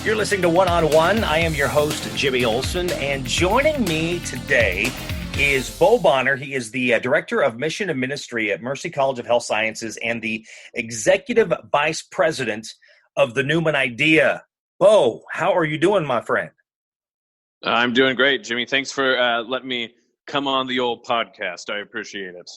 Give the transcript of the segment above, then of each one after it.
You're listening to One on One. I am your host, Jimmy Olson, and joining me today is Bo Bonner. He is the Director of Mission and Ministry at Mercy College of Health Sciences and the Executive Vice President of the Newman Idea. Bo, how are you doing, my friend? I'm doing great, Jimmy. Thanks for letting me come on the old podcast. I appreciate it.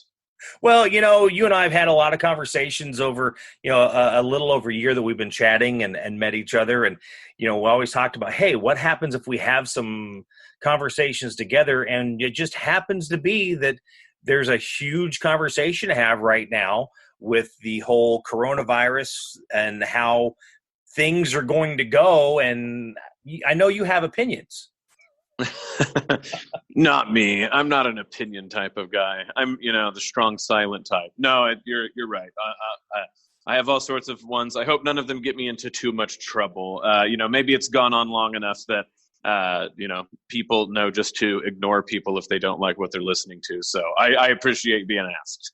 Well, you and I have had a lot of conversations over, a little over a year that we've been chatting and met each other. And, we always talked about, hey, what happens if we have some conversations together? And it just happens to be that there's a huge conversation to have right now with the whole coronavirus and how things are going to go. And I know you have opinions. Not me. I'm not an opinion type of guy. I'm, the strong, silent type. No, you're right. I have all sorts of ones. I hope none of them get me into too much trouble. Maybe it's gone on long enough that, people know just to ignore people if they don't like what they're listening to. So I appreciate being asked.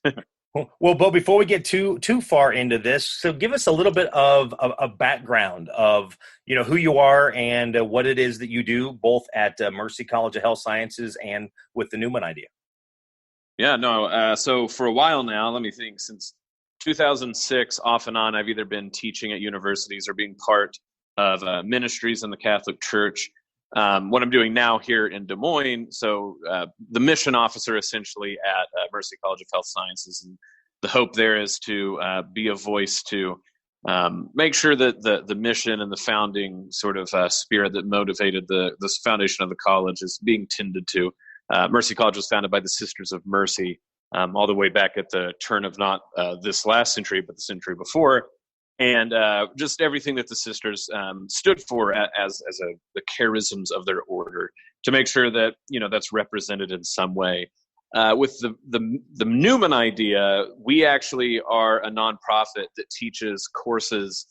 Well, Bo, before we get too far into this, so give us a little bit of a background of, who you are and what it is that you do, both at Mercy College of Health Sciences and with the Newman Idea. Yeah, no. So for a while now, let me think, since 2006, off and on, I've either been teaching at universities or being part of ministries in the Catholic Church. What I'm doing now here in Des Moines, so the mission officer essentially at Mercy College of Health Sciences, and the hope there is to be a voice to make sure that the mission and the founding sort of spirit that motivated this foundation of the college is being tended to. Mercy College was founded by the Sisters of Mercy all the way back at the turn of not this last century, but the century before. And just everything that the sisters stood for as the charisms of their order, to make sure that that's represented in some way. With the Newman Idea, we actually are a nonprofit that teaches courses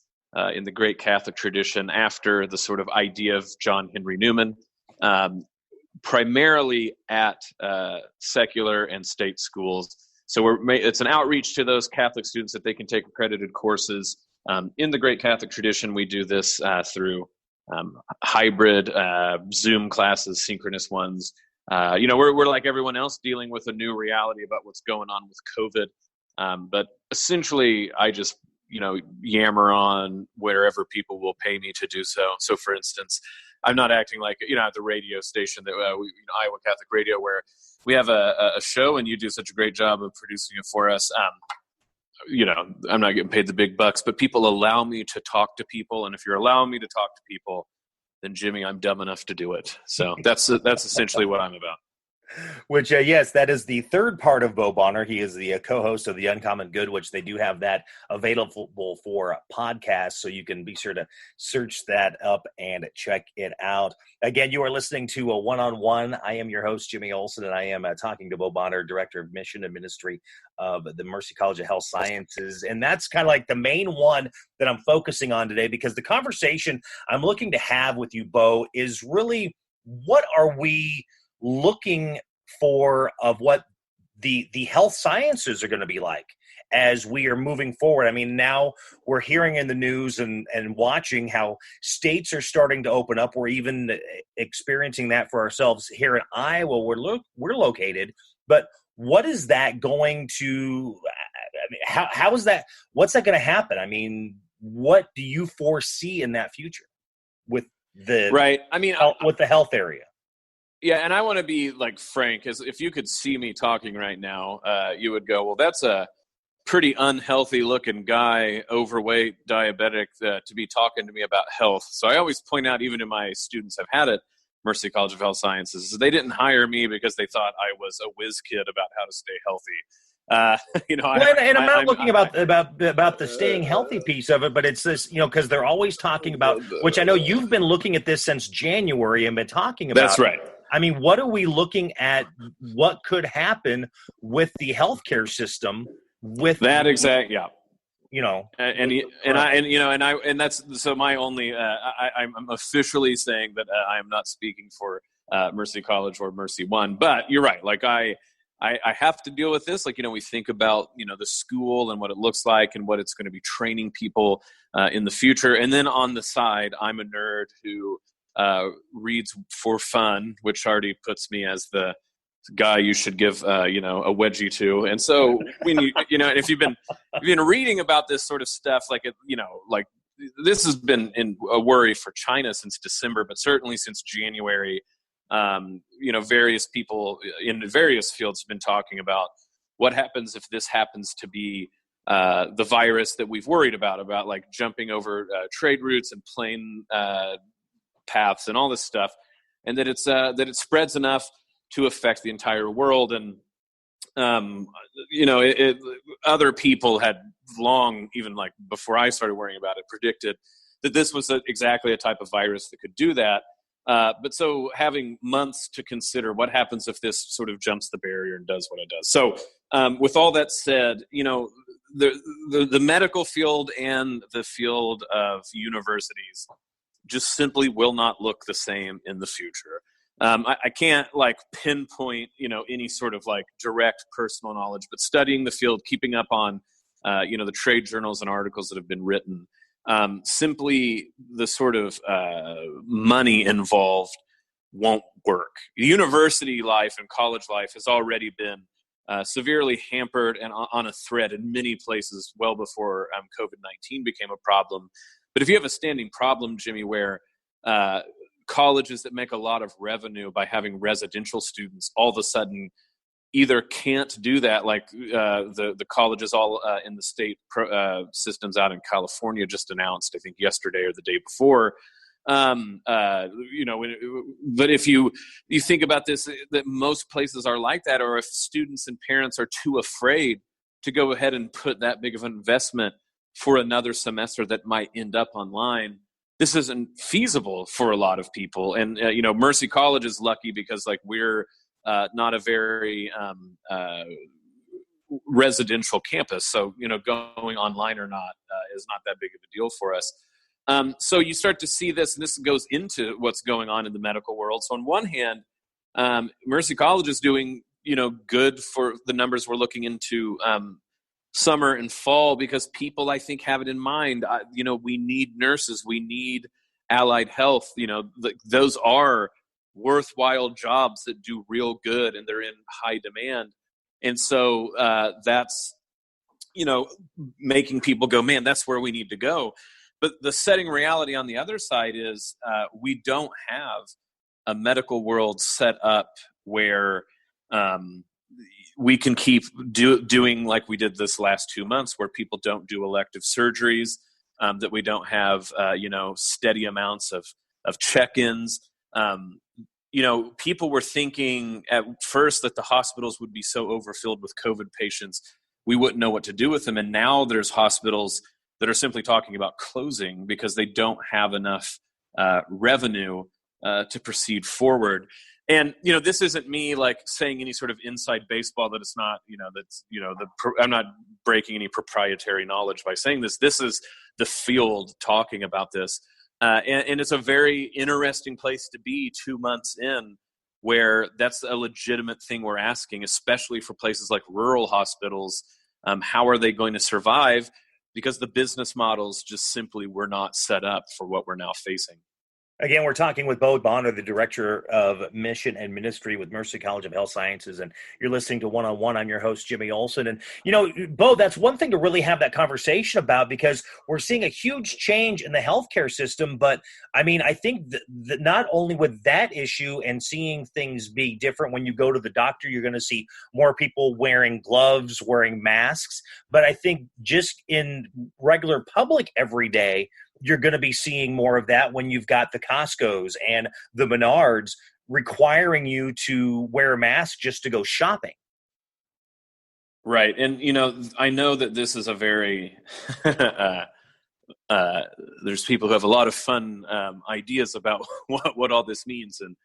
in the great Catholic tradition after the sort of idea of John Henry Newman, primarily at secular and state schools. So it's an outreach to those Catholic students that they can take accredited courses. In the great Catholic tradition, we do this through hybrid Zoom classes, synchronous ones. We're like everyone else dealing with a new reality about what's going on with COVID. But essentially, I just, yammer on wherever people will pay me to do so. So, for instance, I'm not acting like, at the radio station that Iowa Catholic Radio, where we have a show and you do such a great job of producing it for us. I'm not getting paid the big bucks, but people allow me to talk to people. And if you're allowing me to talk to people, then Jimmy, I'm dumb enough to do it. So that's essentially what I'm about. Which, yes, that is the third part of Bo Bonner. He is the co-host of The Uncommon Good, which they do have that available for podcasts, so you can be sure to search that up and check it out. Again, you are listening to a One-on-One. I am your host, Jimmy Olson, and I am talking to Bo Bonner, Director of Mission and Ministry of the Mercy College of Health Sciences. And that's kind of like the main one that I'm focusing on today, because the conversation I'm looking to have with you, Bo, is really, what are we looking for of what the health sciences are going to be like as we are moving forward? I mean, now we're hearing in the news and watching how states are starting to open up. We're even experiencing that for ourselves here in Iowa, where we're located. But what is that going to, I mean, how is that, what's that going to happen? I mean, what do you foresee in that future with the right? I mean, with the health area? Yeah, and I want to be frank, because if you could see me talking right now, you would go, well, that's a pretty unhealthy looking guy, overweight, diabetic, to be talking to me about health. So I always point out, even to my students I've had at Mercy College of Health Sciences, they didn't hire me because they thought I was a whiz kid about how to stay healthy. I'm not looking about the staying healthy piece of it, but it's this, because they're always talking about, which I know you've been looking at this since January and been talking about. That's right. I mean, what are we looking at? What could happen with the healthcare system with that exact? Yeah. And that's so my only. I'm officially saying that I am not speaking for Mercy College or Mercy One, but you're right. I have to deal with this. Like, we think about, the school and what it looks like and what it's going to be training people in the future. And then on the side, I'm a nerd who reads for fun, which already puts me as the guy you should give, a wedgie to. And so when and if you've been reading about this sort of stuff, like, this has been a worry for China since December, but certainly since January. Various people in various fields have been talking about what happens if this happens to be the virus that we've worried about like jumping over trade routes and plane paths and all this stuff, and that it spreads enough to affect the entire world. And other people had long, even like before I started worrying about it, predicted that this was exactly a type of virus that could do that. But so having months to consider what happens if this sort of jumps the barrier and does what it does. So with all that said, the medical field and the field of universities just simply will not look the same in the future. I can't like pinpoint, any sort of like direct personal knowledge, but studying the field, keeping up on, the trade journals and articles that have been written, simply the sort of money involved won't work. University life and college life has already been severely hampered and on a thread in many places well before COVID-19 became a problem. But if you have a standing problem, Jimmy, where colleges that make a lot of revenue by having residential students all of a sudden either can't do that, like the colleges all in the state systems out in California just announced, I think yesterday or the day before. But if you think about this, that most places are like that, or if students and parents are too afraid to go ahead and put that big of an investment for another semester that might end up online, this isn't feasible for a lot of people. And, Mercy College is lucky because like we're not a very residential campus. So, going online or not is not that big of a deal for us. So you start to see this, and this goes into what's going on in the medical world. So on one hand, Mercy College is doing, good for the numbers we're looking into summer and fall, because people, I think, have it in mind. We need nurses, we need allied health. Those are worthwhile jobs that do real good, and they're in high demand. And so that's, making people go, man, that's where we need to go. But the setting reality on the other side is we don't have a medical world set up where we can keep doing like we did this last 2 months, where people don't do elective surgeries, that we don't have, steady amounts of check-ins. People were thinking at first that the hospitals would be so overfilled with COVID patients, we wouldn't know what to do with them. And now there's hospitals that are simply talking about closing because they don't have enough revenue to proceed forward. And, this isn't me like saying any sort of inside baseball that it's not, I'm not breaking any proprietary knowledge by saying this. This is the field talking about this. And it's a very interesting place to be 2 months in, where that's a legitimate thing we're asking, especially for places like rural hospitals. How are they going to survive? Because the business models just simply were not set up for what we're now facing. Again, we're talking with Bo Bonner, the Director of Mission and Ministry with Mercy College of Health Sciences, and you're listening to One-on-One. I'm your host, Jimmy Olson. And, Bo, that's one thing to really have that conversation about, because we're seeing a huge change in the healthcare system. But, I think that not only with that issue and seeing things be different when you go to the doctor, you're going to see more people wearing gloves, wearing masks. But I think just in regular public every day, you're going to be seeing more of that when you've got the Costco's and the Menards requiring you to wear a mask just to go shopping. Right. And, I know that this is a very, there's people who have a lot of fun ideas about what all this means and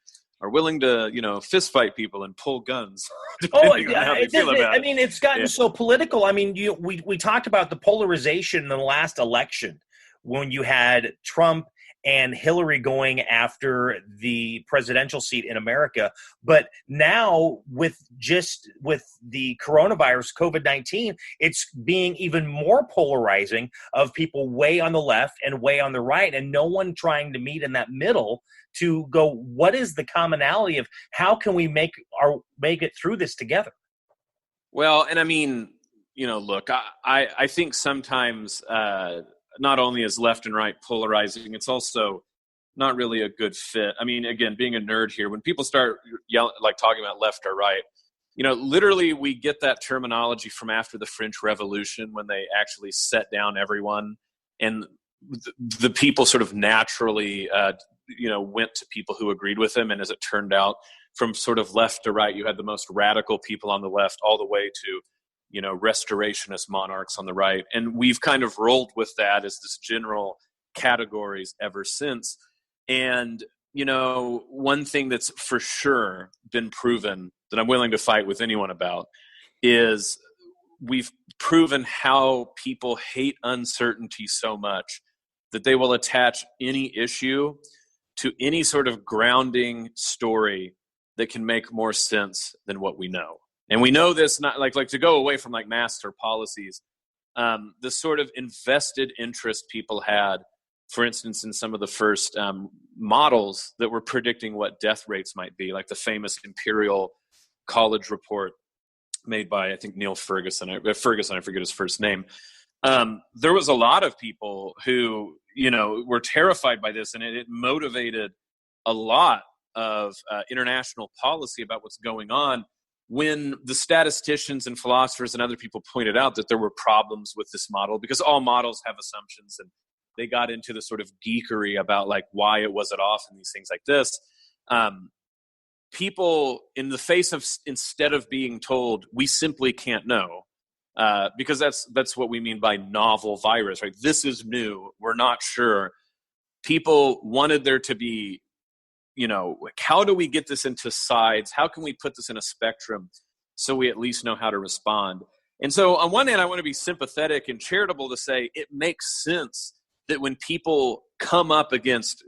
are willing to, fist fight people and pull guns. It's gotten so political. We talked about the polarization in the last election, when you had Trump and Hillary going after the presidential seat in America. But now with the coronavirus, COVID-19, it's being even more polarizing of people way on the left and way on the right, and no one trying to meet in that middle to go, what is the commonality of how can we make it through this together? Well, and I mean, look, I think sometimes not only is left and right polarizing, it's also not really a good fit. I mean, again, being a nerd here, when people start yelling, like talking about left or right, literally we get that terminology from after the French Revolution when they actually set down everyone, and the people sort of naturally, went to people who agreed with them. And as it turned out, from sort of left to right, you had the most radical people on the left all the way to restorationist monarchs on the right. And we've kind of rolled with that as this general categories ever since. And, one thing that's for sure been proven that I'm willing to fight with anyone about is we've proven how people hate uncertainty so much that they will attach any issue to any sort of grounding story that can make more sense than what we know. And we know this, not like to go away from like masks or policies, the sort of invested interest people had, for instance, in some of the first models that were predicting what death rates might be, like the famous Imperial College report made by, I think, Neil Ferguson. I forget his first name. There was a lot of people who, were terrified by this, and it motivated a lot of international policy about what's going on, when the statisticians and philosophers and other people pointed out that there were problems with this model, because all models have assumptions, and they got into the sort of geekery about like why it wasn't off and these things like this. People, in the face of, instead of being told we simply can't know, because that's what we mean by novel virus, right? This is new, we're not sure. People wanted there to be, how do we get this into sides? How can we put this in a spectrum so we at least know how to respond? And so on one hand, I want to be sympathetic and charitable to say it makes sense that when people come up against,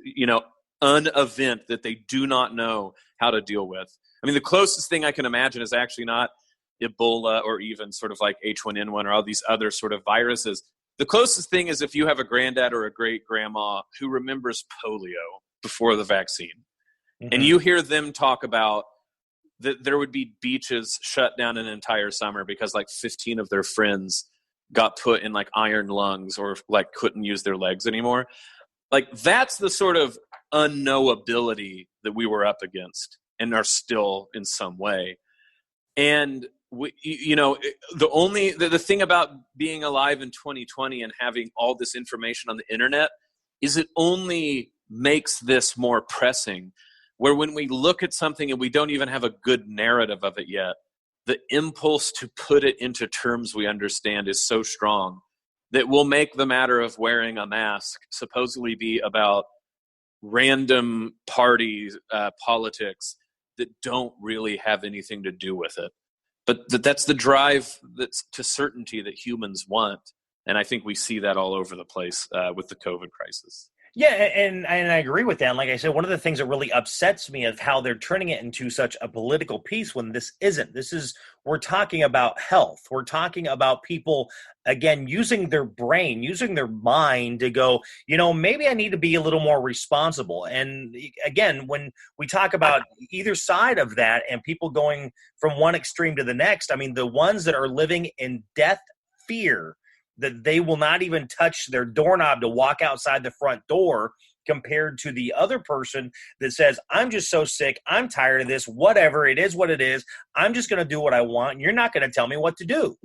an event that they do not know how to deal with. I mean, the closest thing I can imagine is actually not Ebola or even sort of like H1N1 or all these other sort of viruses. The closest thing is if you have a granddad or a great grandma who remembers polio before the vaccine. Mm-hmm. And you hear them talk about that there would be beaches shut down an entire summer because like 15 of their friends got put in like iron lungs or like couldn't use their legs anymore. Like that's the sort of unknowability that we were up against and are still in some way. And we, the thing about being alive in 2020 and having all this information on the internet is it only makes this more pressing, where when we look at something and we don't even have a good narrative of it yet, the impulse to put it into terms we understand is so strong that we'll make the matter of wearing a mask supposedly be about random parties, politics that don't really have anything to do with it. But that's the drive that's to certainty that humans want. And I think we see that all over the place with the COVID crisis. Yeah, and I agree with that. And like I said, one of the things that really upsets me is how they're turning it into such a political piece when this isn't. We're talking about health. We're talking about people, again, using their brain, using their mind to go, maybe I need to be a little more responsible. And again, when we talk about either side of that and people going from one extreme to the next, I mean, the ones that are living in death fear, that they will not even touch their doorknob to walk outside the front door, compared to the other person that says, I'm just so sick, I'm tired of this, whatever, it is what it is, I'm just going to do what I want, and you're not going to tell me what to do.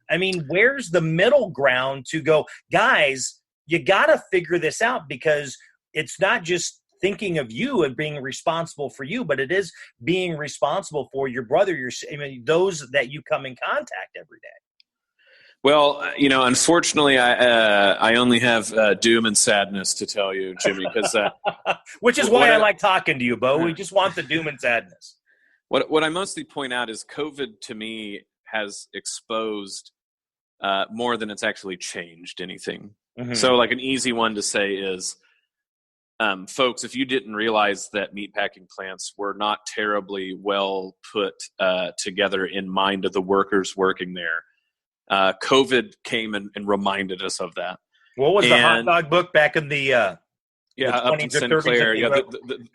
I mean, where's the middle ground to go, guys, you got to figure this out, because it's not just thinking of you and being responsible for you, but it is being responsible for your brother, those that you come in contact every day. Well, unfortunately, I only have doom and sadness to tell you, Jimmy, because which is why I like talking to you, Bo. We just want the doom and sadness. What I mostly point out is COVID to me has exposed more than it's actually changed anything. Mm-hmm. So, like an easy one to say is folks, if you didn't realize that meatpacking plants were not terribly well put together in mind of the workers working there, COVID came and reminded us of that. What was the hot dog book back in the up in 20s or 30s? Sinclair,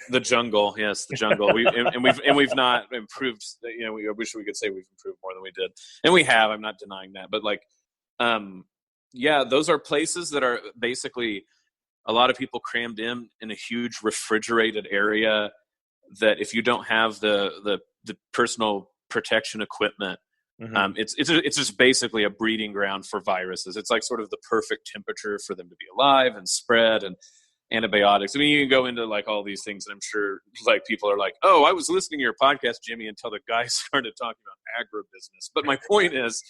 the jungle, yes, the jungle. We've not improved. I wish we could say we've improved more than we did, and we have. I'm not denying that, but those are places that are basically a lot of people crammed in a huge refrigerated area. That if you don't have the personal protection equipment, it's just basically a breeding ground for viruses. It's like sort of the perfect temperature for them to be alive and spread, and antibiotics. I mean, you can go into like all these things, and I'm sure like people are like, "Oh, I was listening to your podcast, Jimmy," until the guy started talking about agribusiness. But my point is,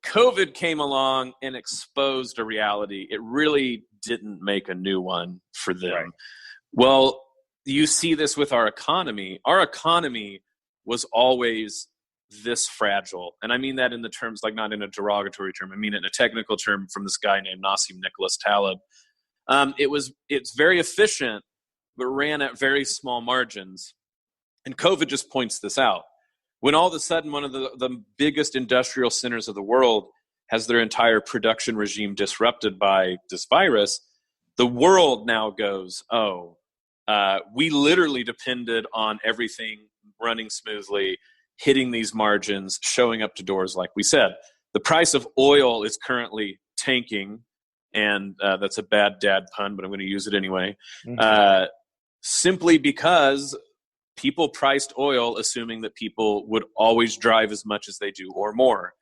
COVID came along and exposed a reality. It really didn't make a new one for them. Right. Well, you see this with our economy. Our economy was always this fragile. And I mean that in the terms, like not in a derogatory term. I mean it in a technical term from this guy named Nassim Nicholas Taleb. It's very efficient, but ran at very small margins. And COVID just points this out. When all of a sudden one of the biggest industrial centers of the world has their entire production regime disrupted by this virus, the world now goes, we literally depended on everything running smoothly, hitting these margins, showing up to doors like we said. The price of oil is currently tanking, and that's a bad dad pun, but I'm going to use it anyway, simply because people priced oil assuming that people would always drive as much as they do or more.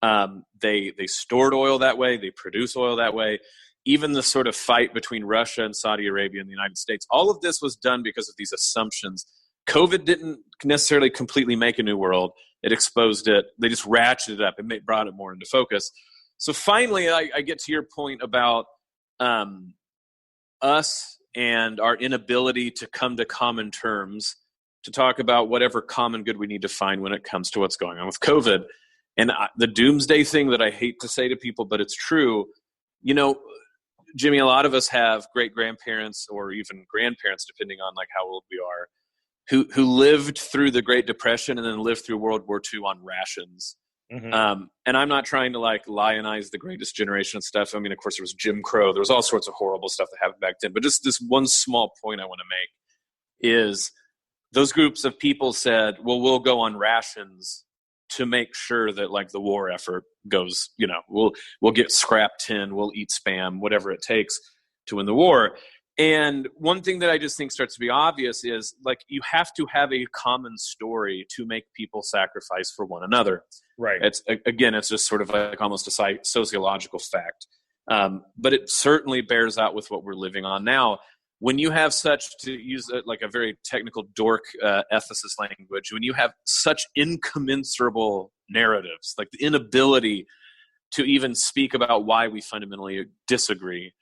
They stored oil that way. They produce oil that way. Even the sort of fight between Russia and Saudi Arabia and the United States, all of this was done because of these assumptions. COVID didn't necessarily completely make a new world. It exposed it. They just ratcheted it up and brought it more into focus. So finally, I get to your point about us and our inability to come to common terms to talk about whatever common good we need to find when it comes to what's going on with COVID. And the doomsday thing that I hate to say to people, but it's true. Jimmy, a lot of us have great-grandparents or even grandparents, depending on like how old we are, who lived through the Great Depression and then lived through World War II on rations. And I'm not trying to like lionize the greatest generation of stuff. I mean, of course, there was Jim Crow. There was all sorts of horrible stuff that happened back then. But just this one small point I want to make is those groups of people said, well, we'll go on rations to make sure that like the war effort goes, we'll get scrap tin, we'll eat Spam, whatever it takes to win the war. And one thing that I just think starts to be obvious is like you have to have a common story to make people sacrifice for one another. Right. It's just sort of like almost a sociological fact. But it certainly bears out with what we're living on now. When you have such, to use like a very technical dork ethicist language, when you have such incommensurable narratives, like the inability to even speak about why we fundamentally disagree,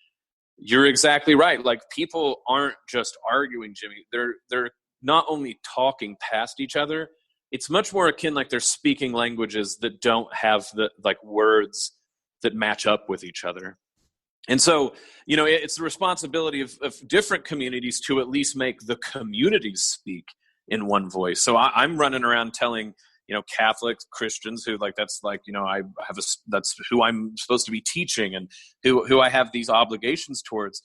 you're exactly right. Like people aren't just arguing, Jimmy. They're not only talking past each other. It's much more akin like they're speaking languages that don't have the like words that match up with each other. And so, it's the responsibility of different communities to at least make the communities speak in one voice. So I'm running around telling, Catholic Christians who like, that's like, that's who I'm supposed to be teaching and who I have these obligations towards.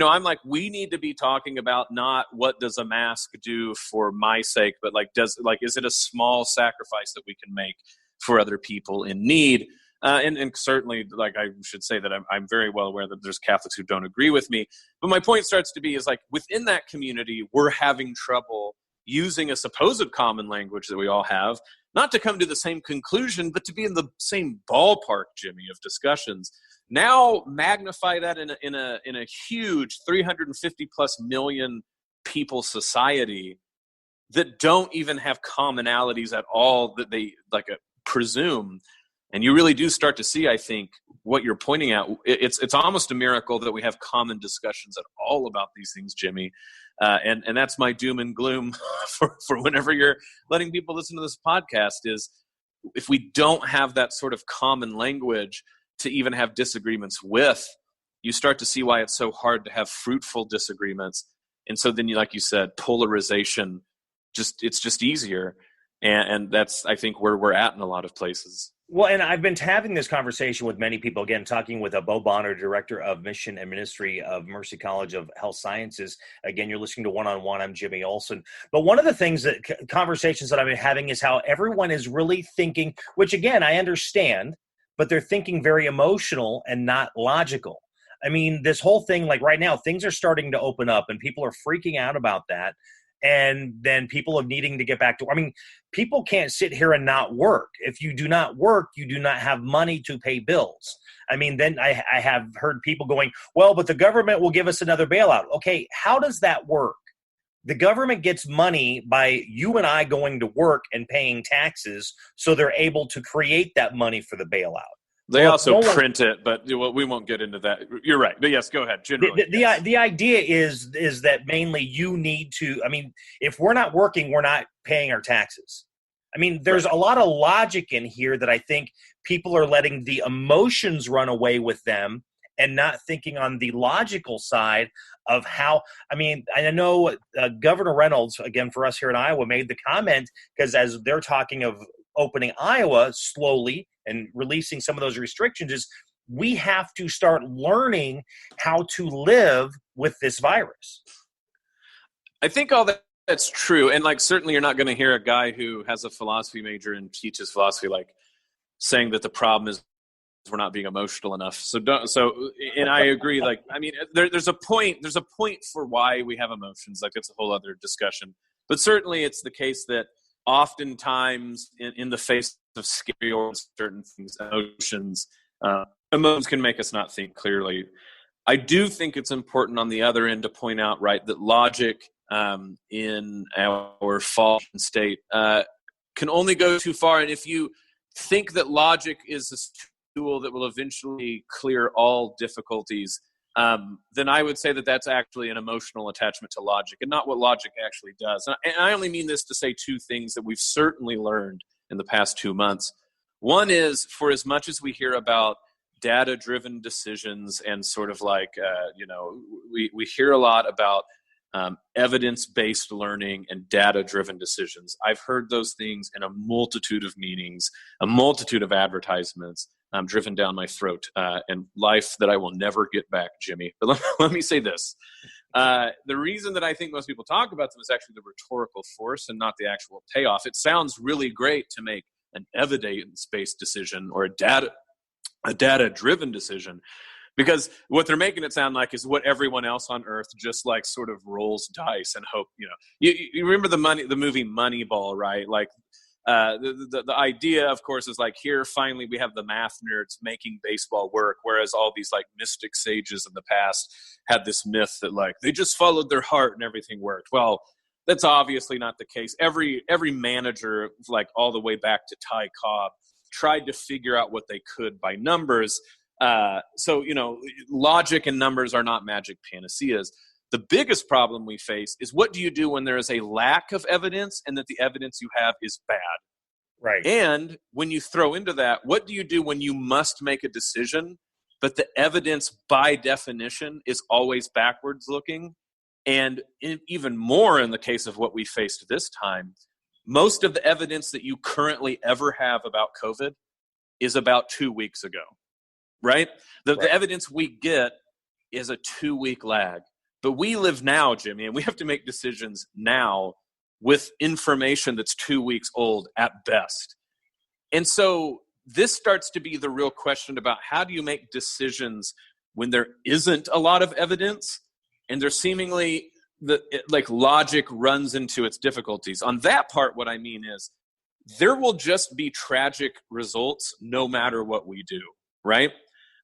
I'm like, we need to be talking about not what does a mask do for my sake, but is it a small sacrifice that we can make for other people in need? And certainly, like I should say that I'm very well aware that there's Catholics who don't agree with me. But my point starts to be is like within that community, we're having trouble using a supposed common language that we all have, not to come to the same conclusion, but to be in the same ballpark, Jimmy, of discussions. Now magnify that in a huge 350 plus million people society that don't even have commonalities at all that they presume. And you really do start to see, I think, what you're pointing at. It's almost a miracle that we have common discussions at all about these things, Jimmy. And that's my doom and gloom for whenever you're letting people listen to this podcast is if we don't have that sort of common language to even have disagreements with, you start to see why it's so hard to have fruitful disagreements. And so then, like you said, polarization, it's just easier. And that's, I think, where we're at in a lot of places. Well, and I've been having this conversation with many people, again, talking with Bo Bonner, Director of Mission and Ministry of Mercy College of Health Sciences. Again, you're listening to One-on-One. I'm Jimmy Olson. But one of the things that conversations that I've been having is how everyone is really thinking, which, again, I understand, but they're thinking very emotional and not logical. I mean, this whole thing, like right now, things are starting to open up and people are freaking out about that. And then people are needing to get back to, I mean, people can't sit here and not work. If you do not work, you do not have money to pay bills. I mean, then I have heard people going, well, but the government will give us another bailout. Okay, how does that work? The government gets money by you and I going to work and paying taxes, so they're able to create that money for the bailout. They also print it, but we won't get into that. You're right. But yes, go ahead. Generally, the idea is that mainly you need to, I mean, if we're not working, we're not paying our taxes. I mean, there's a lot of logic in here that I think people are letting the emotions run away with them and not thinking on the logical side of how, I mean, I know Governor Reynolds, again, for us here in Iowa, made the comment, because as they're talking of opening Iowa slowly and releasing some of those restrictions, is we have to start learning how to live with this virus. I think all that's true. And like, certainly you're not going to hear a guy who has a philosophy major and teaches philosophy, like saying that the problem is we're not being emotional enough. And I agree. Like, I mean, there's a point for why we have emotions. Like, it's a whole other discussion, but certainly it's the case that oftentimes in the face of scary or certain things, emotions can make us not think clearly. I do think it's important on the other end to point out, right, that logic in our fallen state can only go too far. And if you think that logic is a tool that will eventually clear all difficulties, then I would say that that's actually an emotional attachment to logic and not what logic actually does. And I only mean this to say two things that we've certainly learned in the past 2 months. One is, for as much as we hear about data-driven decisions and sort of like, we hear a lot about evidence-based learning and data-driven decisions. I've heard those things in a multitude of meetings, a multitude of advertisements driven down my throat, and life that I will never get back, Jimmy. But let me say this. The reason that I think most people talk about them is actually the rhetorical force and not the actual payoff. It sounds really great to make an evidence-based decision or a data-driven decision, because what they're making it sound like is what everyone else on earth just like sort of rolls dice and hope, you remember the movie Moneyball, right? Like the idea, of course, is like, here finally we have the math nerds making baseball work, whereas all these like mystic sages in the past had this myth that like they just followed their heart and everything worked. Well, that's obviously not the case. Every manager, like all the way back to Ty Cobb, tried to figure out what they could by numbers. So logic and numbers are not magic panaceas. The biggest problem we face is, what do you do when there is a lack of evidence and that the evidence you have is bad? Right. And when you throw into that, what do you do when you must make a decision, but the evidence by definition is always backwards looking? And even more in the case of what we faced this time, most of the evidence that you currently ever have about COVID is about 2 weeks ago, right? The evidence we get is a 2-week lag. But we live now, Jimmy, and we have to make decisions now with information that's 2 weeks old at best. And so this starts to be the real question about, how do you make decisions when there isn't a lot of evidence and there's seemingly logic runs into its difficulties. On that part, what I mean is there will just be tragic results no matter what we do, right?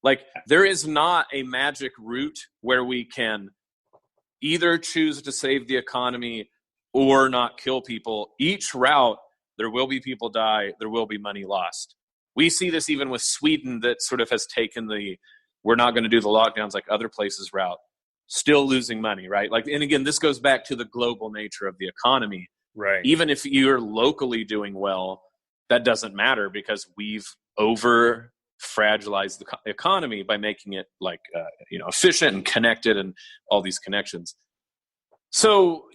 Like, there is not a magic route where we can either choose to save the economy or not kill people. Each route, there will be people die, there will be money lost. We see this even with Sweden, that sort of has taken the we're not going to do the lockdowns like other places route, still losing money, right? Like, and again, this goes back to the global nature of the economy. Right. Even if you're locally doing well, that doesn't matter, because we've fragilize the economy by making it like, efficient and connected and all these connections. So,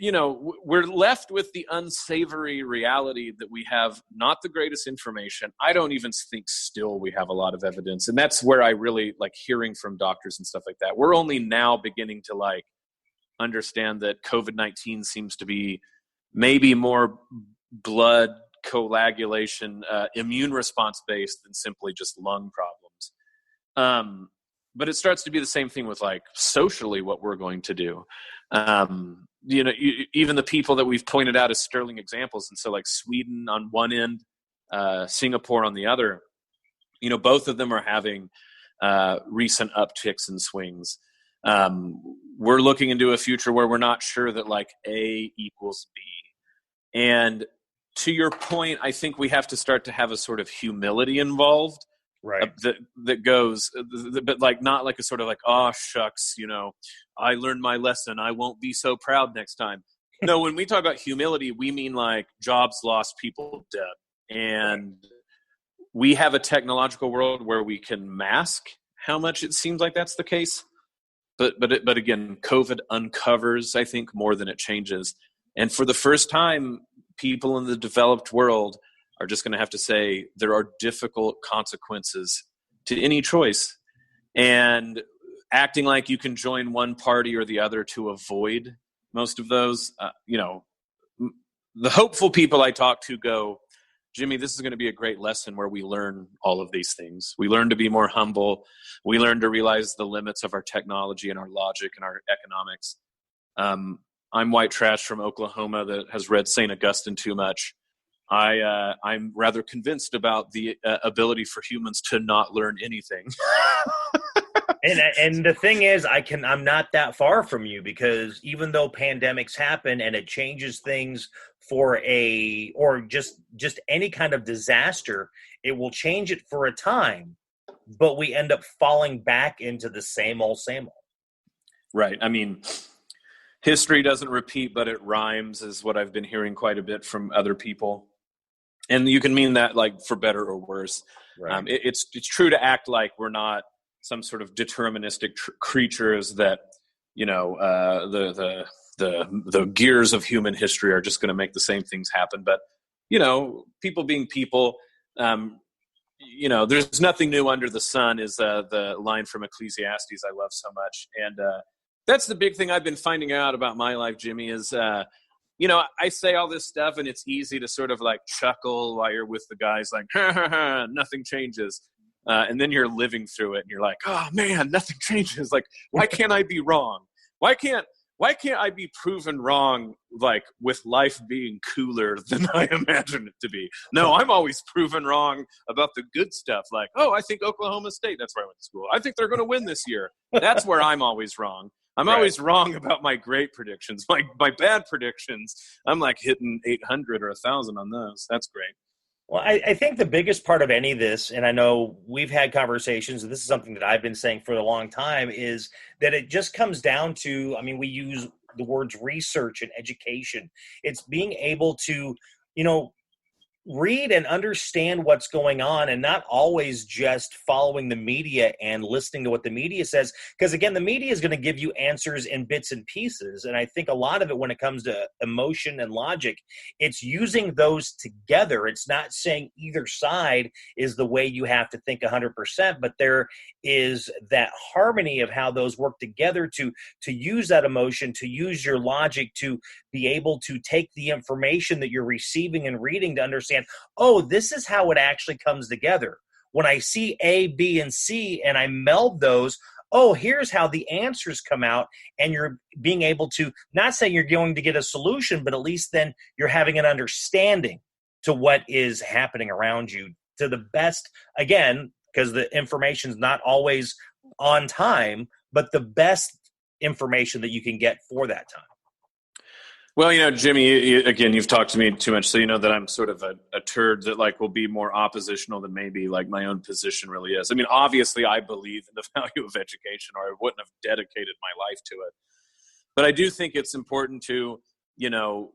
we're left with the unsavory reality that we have not the greatest information. I don't even think still we have a lot of evidence. And that's where I really like hearing from doctors and stuff like that. We're only now beginning to like understand that COVID-19 seems to be maybe more blood coagulation, immune response based than simply just lung problems. But it starts to be the same thing with like socially what we're going to do. Even the people that we've pointed out as sterling examples. And so like Sweden on one end, Singapore on the other, both of them are having recent upticks and swings. We're looking into a future where we're not sure that like A equals B. And to your point, I think we have to start to have a sort of humility involved. Right. That goes, but like not like a sort of like, oh shucks, I learned my lesson, I won't be so proud next time. No, when we talk about humility, we mean like jobs lost, people dead, and we have a technological world where we can mask how much it seems like that's the case. But again, COVID uncovers, I think, more than it changes. And for the first time, people in the developed world are just going to have to say there are difficult consequences to any choice. And acting like you can join one party or the other to avoid most of those, the hopeful people I talk to go, Jimmy, this is going to be a great lesson where we learn all of these things. We learn to be more humble. We learn to realize the limits of our technology and our logic and our economics. I'm white trash from Oklahoma that has read St. Augustine too much. I'm rather convinced about the ability for humans to not learn anything. And the thing is, I'm not that far from you, because even though pandemics happen and it changes things or just any kind of disaster, it will change it for a time, but we end up falling back into the same old. Right. I mean, history doesn't repeat, but it rhymes is what I've been hearing quite a bit from other people. And you can mean that like for better or worse. Right. It's true to act like we're not some sort of deterministic creatures that, the gears of human history are just going to make the same things happen. But, people being people, there's nothing new under the sun is the line from Ecclesiastes I love so much. And that's the big thing I've been finding out about my life, Jimmy, is I say all this stuff and it's easy to sort of like chuckle while you're with the guys like, ha, ha, ha, nothing changes. And then you're living through it and you're like, oh man, nothing changes. Like, why can't I be wrong? Why can't I be proven wrong, like with life being cooler than I imagine it to be? No, I'm always proven wrong about the good stuff. Like, oh, I think Oklahoma State, that's where I went to school, I think they're going to win this year. That's where I'm always wrong. I'm always wrong about my great predictions. My bad predictions, I'm like hitting 800 or 1,000 on those. That's great. Well, I think the biggest part of any of this, and I know we've had conversations, and this is something that I've been saying for a long time, is that it just comes down to, we use the words research and education. It's being able to, read and understand what's going on and not always just following the media and listening to what the media says. Because again, the media is going to give you answers in bits and pieces. And I think a lot of it, when it comes to emotion and logic, it's using those together. It's not saying either side is the way you have to think 100%, but there is that harmony of how those work together to use that emotion, to use your logic, to be able to take the information that you're receiving and reading to understand, oh, this is how it actually comes together. When I see A, B, and C, and I meld those, oh, here's how the answers come out, and you're being able to, not say you're going to get a solution, but at least then you're having an understanding to what is happening around you to the best, again, because the information's not always on time, but the best information that you can get for that time. Well, Jimmy, again, you've talked to me too much, so you know that I'm sort of a turd that like will be more oppositional than maybe like my own position really is. Obviously I believe in the value of education, or I wouldn't have dedicated my life to it. But I do think it's important to, to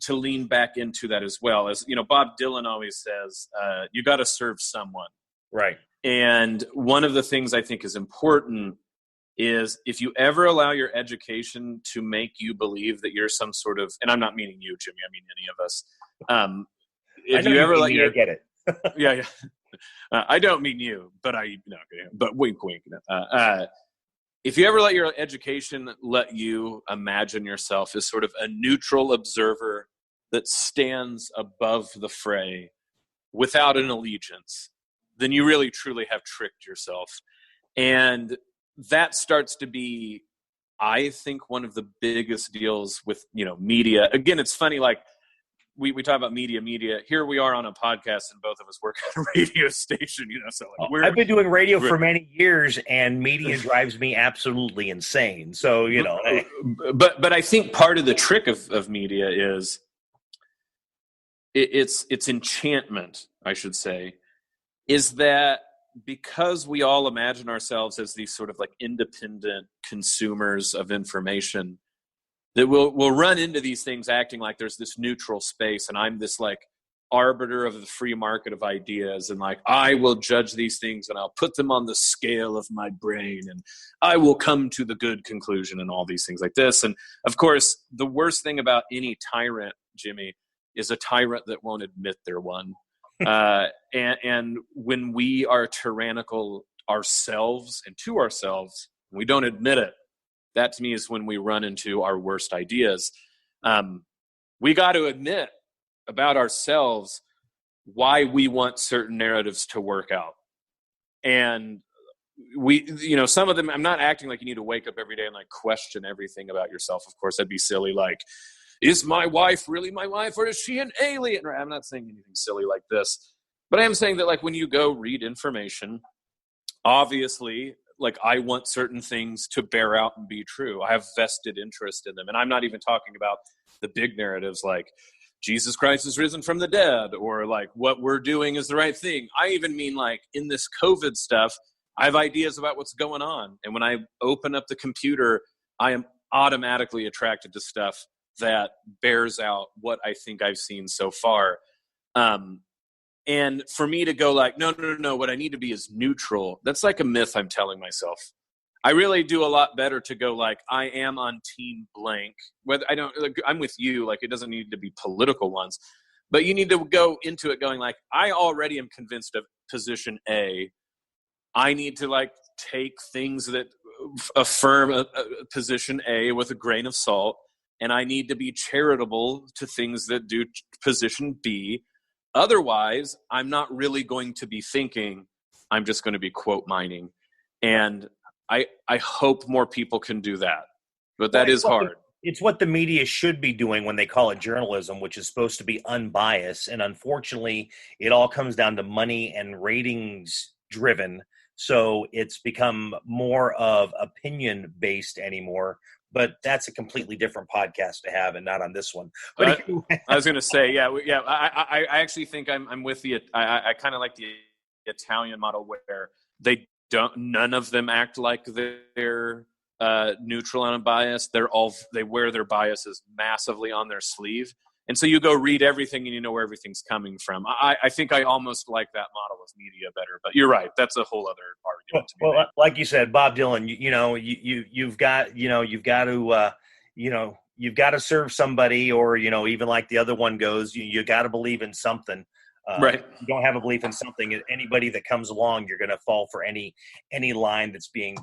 lean back into that as well. As, Bob Dylan always says, you got to serve someone. Right. And one of the things I think is important is if you ever allow your education to make you believe that you're some sort of, and I'm not meaning you, Jimmy, I mean any of us. If you ever let your, I get it. Yeah. I don't mean you, but but wink, wink. If you ever let your education let you imagine yourself as sort of a neutral observer that stands above the fray without an allegiance, then you really truly have tricked yourself. And that starts to be, I think, one of the biggest deals with, media. Again, it's funny, like we talk about media. Here we are on a podcast and both of us work at a radio station, so like I've been doing radio for many years and media drives me absolutely insane. So, But I think part of the trick of media is it's enchantment, I should say, is that because we all imagine ourselves as these sort of like independent consumers of information, that we'll run into these things acting like there's this neutral space and I'm this like arbiter of the free market of ideas, and like I will judge these things and I'll put them on the scale of my brain and I will come to the good conclusion and all these things like this. And of course, the worst thing about any tyrant, Jimmy, is a tyrant that won't admit they're one. And when we are tyrannical ourselves and to ourselves, we don't admit it. That to me is when we run into our worst ideas. We got to admit about ourselves why we want certain narratives to work out. And we, some of them, I'm not acting like you need to wake up every day and like question everything about yourself. Of course, that'd be silly. Like, is my wife really my wife or is she an alien? I'm not saying anything silly like this, but I am saying that like when you go read information, obviously, like I want certain things to bear out and be true. I have vested interest in them. And I'm not even talking about the big narratives like Jesus Christ is risen from the dead or like what we're doing is the right thing. I even mean like in this COVID stuff, I have ideas about what's going on. And when I open up the computer, I am automatically attracted to stuff that bears out what I think I've seen so far. And for me to go like, no, what I need to be is neutral. That's like a myth I'm telling myself. I really do a lot better to go like, I am on team blank. Whether I'm with you, like it doesn't need to be political ones, but you need to go into it going like, I already am convinced of position A. I need to like take things that affirm a position A with a grain of salt. And I need to be charitable to things that do position B. Otherwise, I'm not really going to be thinking. I'm just going to be quote mining. And I hope more people can do that. But that is hard. It's what the media should be doing when they call it journalism, which is supposed to be unbiased. And unfortunately, it all comes down to money and ratings driven. So it's become more of opinion based anymore. But that's a completely different podcast to have and not on this one. But I was going to say, yeah. I actually think I'm with you. I kind of like the Italian model where none of them act like they're neutral and unbiased. They wear their biases massively on their sleeve. And so you go read everything and you know where everything's coming from. I think I almost like that model with media better, but you're right. That's a whole other argument. Well, like you said, Bob Dylan, you've got to serve somebody, or, even like the other one goes, you got to believe in something. Right. If you don't have a belief in something, anybody that comes along, you're going to fall for any line that's being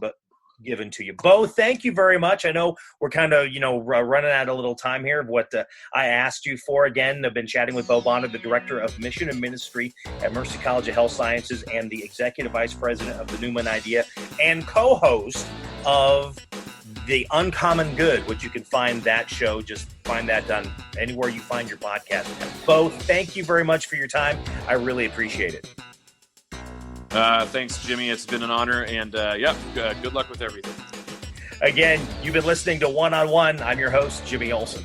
given to you. Bo, thank you very much. I know we're kind of, running out a little time here of what I asked you for. Again, I've been chatting with Bo Bonner, the Director of Mission and Ministry at Mercy College of Health Sciences and the Executive Vice President of the Newman Idea and co-host of The Uncommon Good, which you can find that show. Just find that done anywhere you find your podcast. Bo, thank you very much for your time. I really appreciate it. Thanks, Jimmy. It's been an honor, and good luck with everything. Again, you've been listening to One on One. I'm your host, Jimmy Olson.